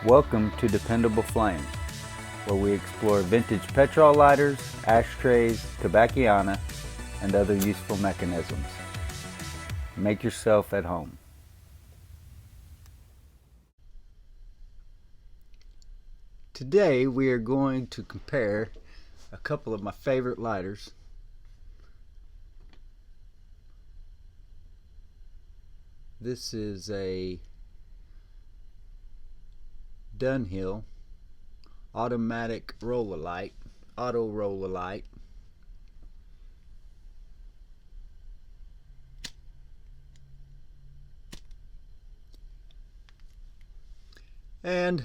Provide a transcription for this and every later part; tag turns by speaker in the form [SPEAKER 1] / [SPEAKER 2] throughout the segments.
[SPEAKER 1] Welcome to Dependable Flame, where we explore vintage petrol lighters, ashtrays, tobacciana, and other useful mechanisms. Make yourself at home. Today we are going to compare a couple of my favorite lighters. This is a Dunhill automatic Rollalite, auto Rollalite. And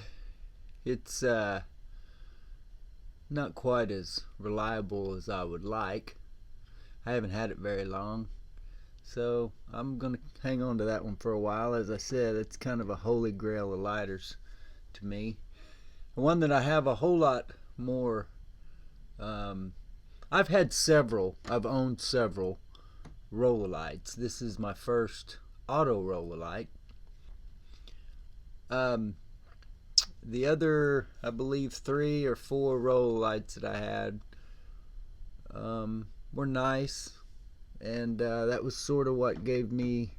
[SPEAKER 1] it's not quite as reliable as I would like. I haven't had it very long, so I'm going to hang on to that one for a while. As I said, it's kind of a holy grail of lighters to me. The one that I have a whole lot more, I've owned several Rollalites. This is my first auto Rollalite. The other, I believe, 3 or 4 Rollalites that I had were nice, and that was sort of what gave me,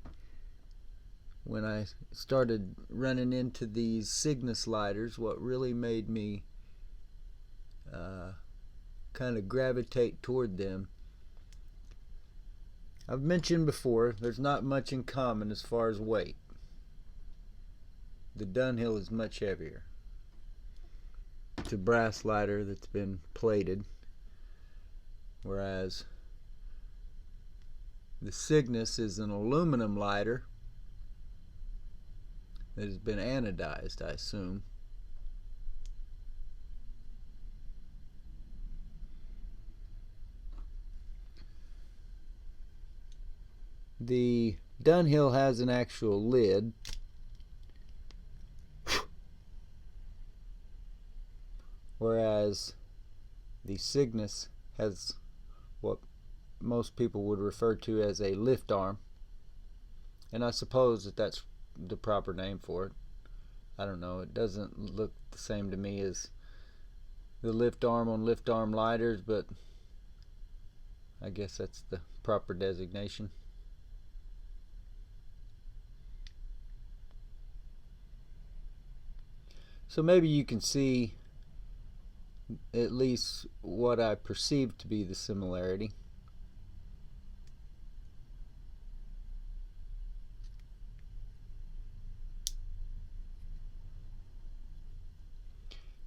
[SPEAKER 1] when I started running into these Cygnus lighters, what really made me kind of gravitate toward them. I've mentioned before, there's not much in common as far as weight. The Dunhill is much heavier. It's a brass lighter that's been plated, whereas the Cygnus is an aluminum lighter that has been anodized, I assume. The Dunhill has an actual lid, whereas the Cygnus has what most people would refer to as a lift arm, and I suppose that that's the proper name for it. I don't know, it doesn't look the same to me as the lift arm on lift arm lighters, but I guess that's the proper designation. So maybe you can see at least what I perceive to be the similarity.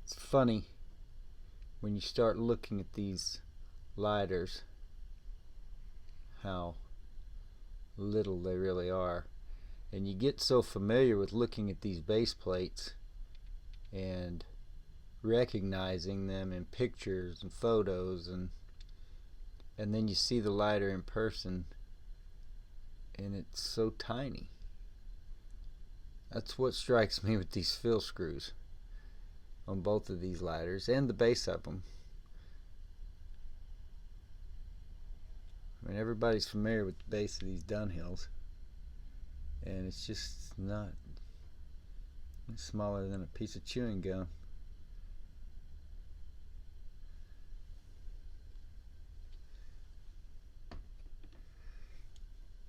[SPEAKER 1] It's funny when you start looking at these lighters how little they really are, and you get so familiar with looking at these base plates and recognizing them in pictures and photos, and then you see the lighter in person and it's so tiny. That's what strikes me with these fill screws on both of these lighters and the base of them. I mean, everybody's familiar with the base of these Dunhills, and it's just not, it's smaller than a piece of chewing gum.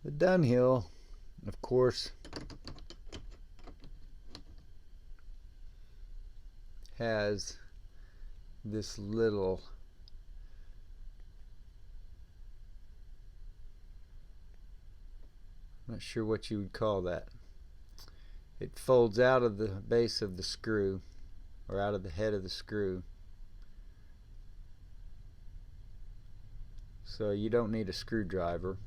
[SPEAKER 1] The Dunhill, of course, has this little I'm not sure what you would call that. It folds out of the base of the screw, or out of the head of the screw, so you don't need a screwdriver.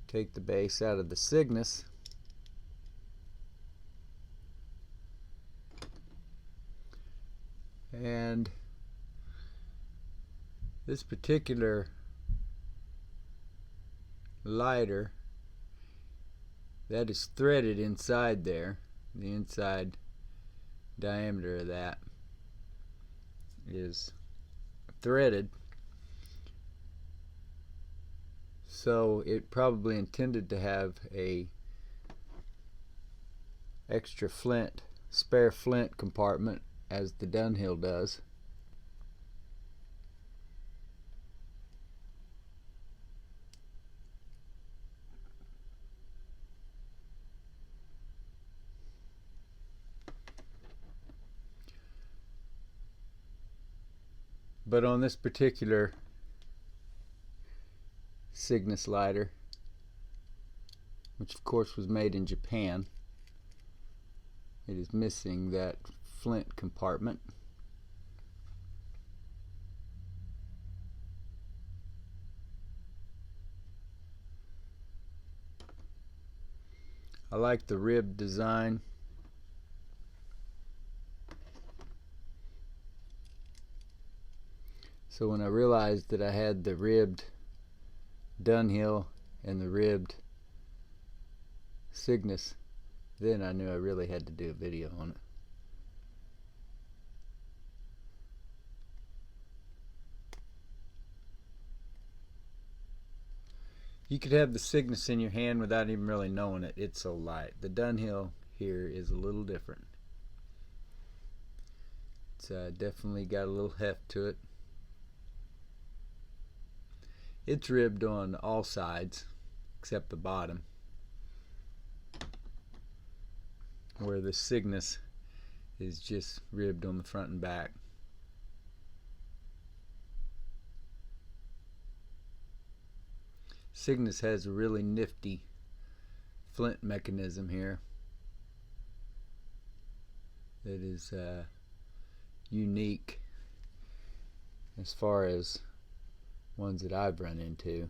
[SPEAKER 1] Take the base out of the Cygnus, and this particular lighter that is threaded inside there. The inside diameter of that is threaded, so it probably intended to have a extra flint, spare flint compartment, as the Dunhill does. But on this particular Cygnus lighter, which of course was made in Japan, it is missing that flint compartment. I like the rib design. So when I realized that I had the ribbed Dunhill and the ribbed Cygnus, then I knew I really had to do a video on it. You could have the Cygnus in your hand without even really knowing it. It's so light. The Dunhill here is a little different. It's definitely got a little heft to it. It's ribbed on all sides except the bottom, where the Cygnus is just ribbed on the front and back. Cygnus has a really nifty flint mechanism here that is unique as far as ones that I've run into,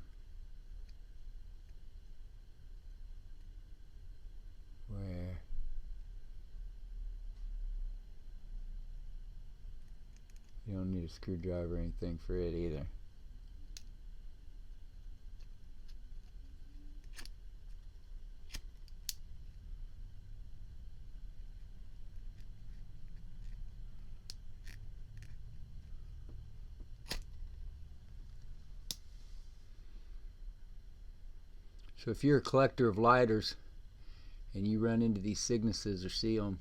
[SPEAKER 1] where you don't need a screwdriver or anything for it either. So if you're a collector of lighters and you run into these Cygnuses or see them,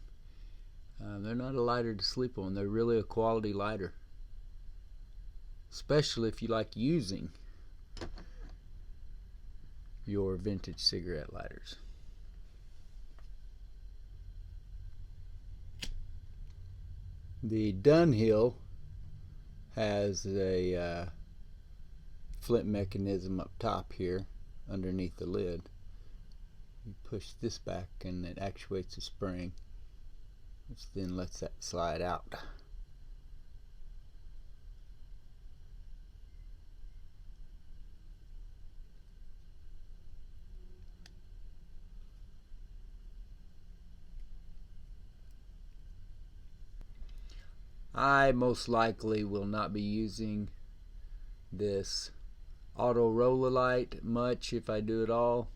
[SPEAKER 1] they're not a lighter to sleep on. They're really a quality lighter, especially if you like using your vintage cigarette lighters. The Dunhill has a flint mechanism up top here underneath the lid. You push this back and it actuates the spring, which then lets that slide out. I most likely will not be using this auto Rollalite much, if I do at all.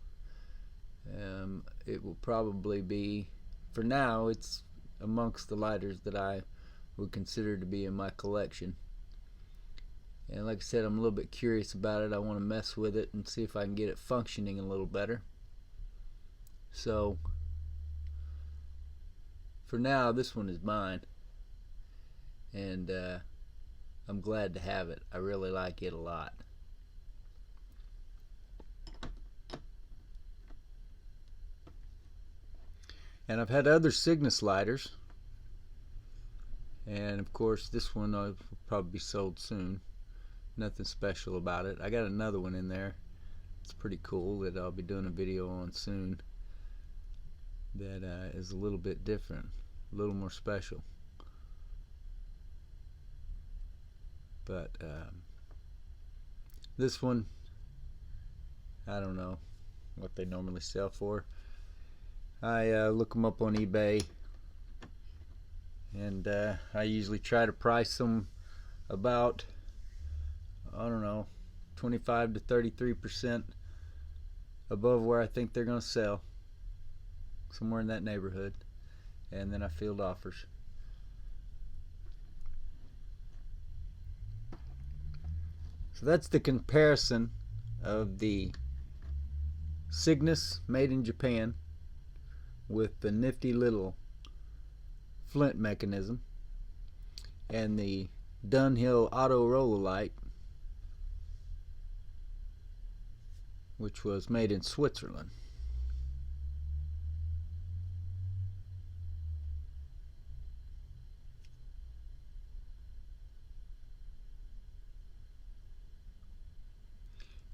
[SPEAKER 1] It will probably be, for now, it's amongst the lighters that I would consider to be in my collection. And like I said, I'm a little bit curious about it. I want to mess with it and see if I can get it functioning a little better. So for now, this one is mine, and I'm glad to have it. I really like it a lot. And I've had other Cygnus lighters, and of course this one will probably be sold soon. Nothing special about it. I got another one in there. It's pretty cool that I'll be doing a video on soon. That is a little bit different, a little more special. But this one, I don't know what they normally sell for. I look them up on eBay, and I usually try to price them about, I don't know, 25 to 33% above where I think they're going to sell, somewhere in that neighborhood, and then I field offers. So that's the comparison of the Cygnus made in Japan with the nifty little Flint mechanism and the Dunhill Rollalite, which was made in Switzerland.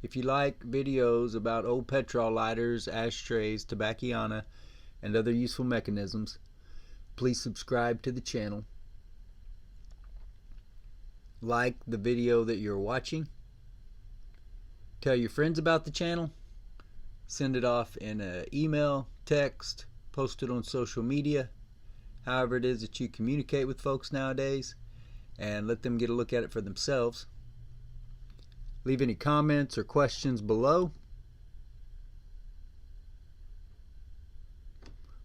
[SPEAKER 1] If you like videos about old petrol lighters, ashtrays, tobacconista, and other useful mechanisms, please subscribe to the channel. Like the video that you're watching. Tell your friends about the channel. Send it off in an email, text, post it on social media, however it is that you communicate with folks nowadays, and let them get a look at it for themselves. Leave any comments or questions below.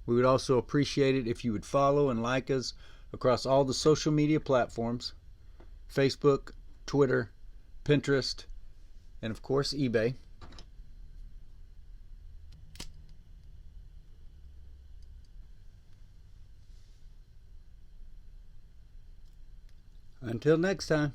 [SPEAKER 1] We would also appreciate it if you would follow and like us across all the social media platforms: Facebook, Twitter, Pinterest, and of course eBay. Until next time.